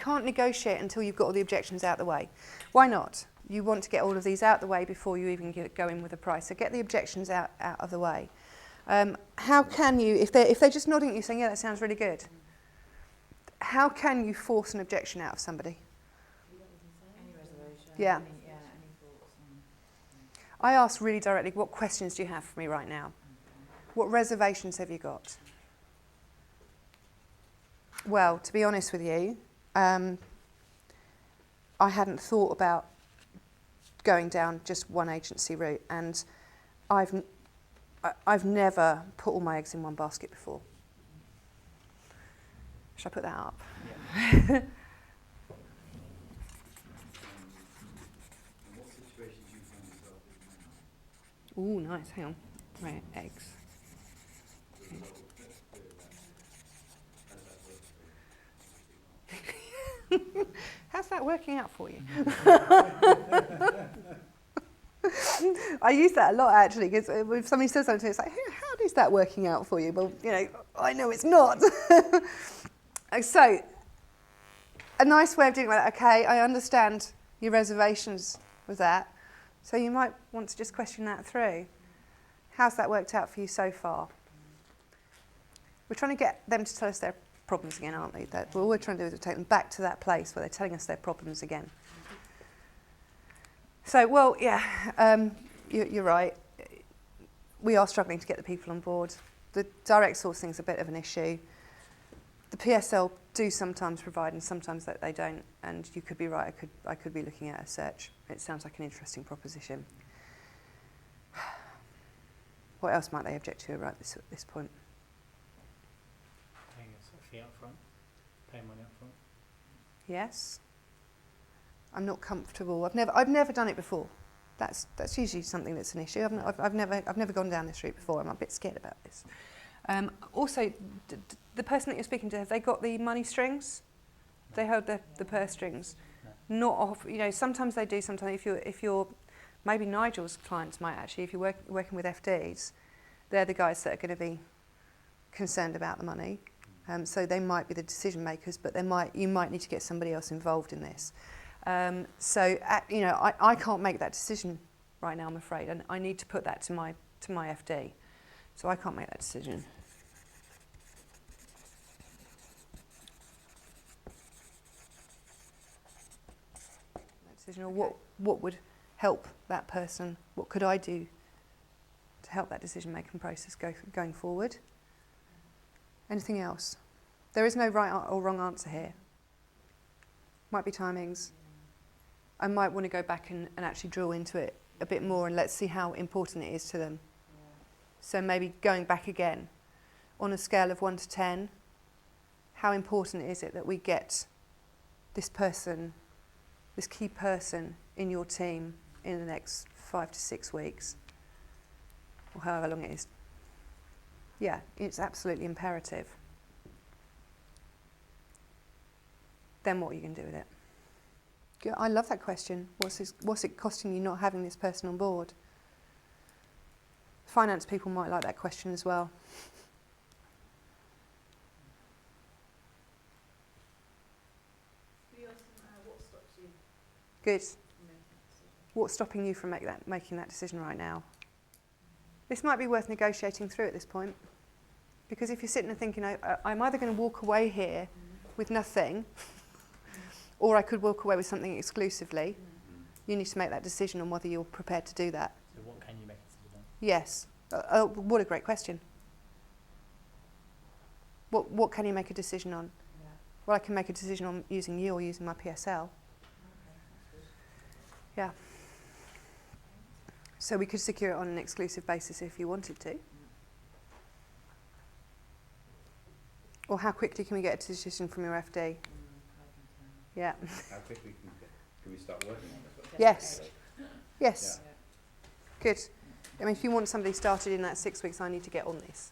can't negotiate until you've got all the objections out the way. Why not? You want to get all of these out the way before you even go in with a price. So get the objections out of the way. How can you, if they're just nodding at you saying, yeah, that sounds really good, how can you force an objection out of somebody? Any reservation? Yeah. Any thoughts on? I ask really directly, what questions do you have for me right now? What reservations have you got? Well, to be honest with you, I hadn't thought about going down just one agency route, and I've never put all my eggs in one basket before. Should I put that up? Yeah. In what situations do you find yourself in now? Ooh, nice. Hang on. Right, eggs. How's that working out for you? I use that a lot actually, because if somebody says something to me, it's like, how is that working out for you? Well, I know it's not. So, a nice way of doing that, okay, I understand your reservations with that, so you might want to just question that through. How's that worked out for you so far? We're trying to get them to tell us their problems again, aren't we? All we're trying to do is take them back to that place where they're telling us their problems again. So, well, yeah, you're right. We are struggling to get the people on board. The direct sourcing is a bit of an issue. The PSL do sometimes provide, and sometimes they don't. And you could be right. I could be looking at a search. It sounds like an interesting proposition. What else might they object to right at this point? Paying a fee up front, paying money up front. Yes. I'm not comfortable. I've never done it before. That's usually something that's an issue. I've never gone down this route before. I'm a bit scared about this. Also, the person that you're speaking to, have they got the money strings? They hold the purse strings. No. Not off. Sometimes they do. Sometimes if you're maybe Nigel's clients might actually, if you're working with FDs, they're the guys that are going to be concerned about the money. So they might be the decision makers, but you might need to get somebody else involved in this. I can't make that decision right now, I'm afraid, and I need to put that to my FD. So I can't make that decision. Or what would help that person? What could I do to help that decision-making process going forward? Anything else? There is no right or wrong answer here. Might be timings. I might want to go back and actually drill into it a bit more, and let's see how important it is to them. So maybe going back again, on a scale of 1 to 10, how important is it that we get this person, this key person in your team in the next 5 to 6 weeks, or however long it is? Yeah, it's absolutely imperative. Then what are you going to do with it? Good. I love that question. What's it costing you not having this person on board? Finance people might like that question as well. What stops you Good. from making that decision? What's stopping you from making that decision right now? This might be worth negotiating through at this point. Because if you're sitting there thinking, I'm either going to walk away here with nothing, or I could walk away with something exclusively, you need to make that decision on whether you're prepared to do that. So what can you make a decision on? Yes. What a great question. What can you make a decision on? Yeah. Well, I can make a decision on using you or using my PSL. Okay, that's good. Yeah. So we could secure it on an exclusive basis if you wanted to. Or how quickly can we get a decision from your FD? Yeah. How quickly can we start working on this? Yes. Yes. Yeah. Good. I mean, if you want somebody started in that 6 weeks, I need to get on this.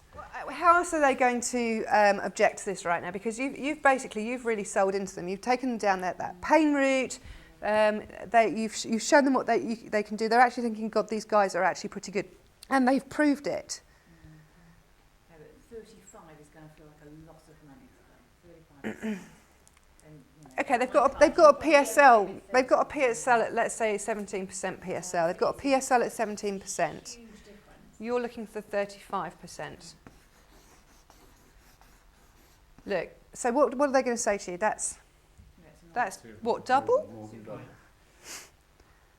How else are they going to object to this right now? Because you've really sold into them. You've taken them down that pain route. You've shown them what they can do. They're actually thinking, God, these guys are actually pretty good. And they've proved it. Yeah, but 35 is going to feel like a lot of money for them. 35 is, and, okay, they've got a PSL. They've got a PSL at, let's say, 17% PSL. They've got a PSL at 17%. Huge difference. You're looking for 35%. Look, so what are they going to say to you? That's what, double? More than double.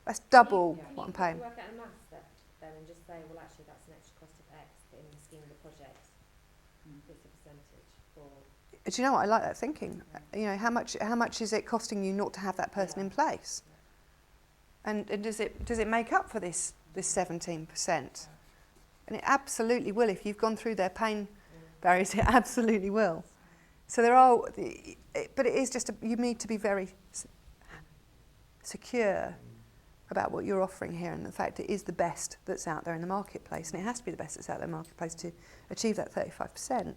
That's double Can what I'm you paying. work out a maths that then and just say, well, actually, that's an extra cost of X, but in the scheme of the project, it's a percentage for. Do you know what? I like that thinking. You know, how much is it costing you not to have that person in place? And does it make up for this 17%? And it absolutely will. If you've gone through their pain barriers, it absolutely will. So there are, but it is just you need to be very secure about what you're offering here, and the fact it is the best that's out there in the marketplace, and it has to be the best that's out there in the marketplace to achieve that 35%.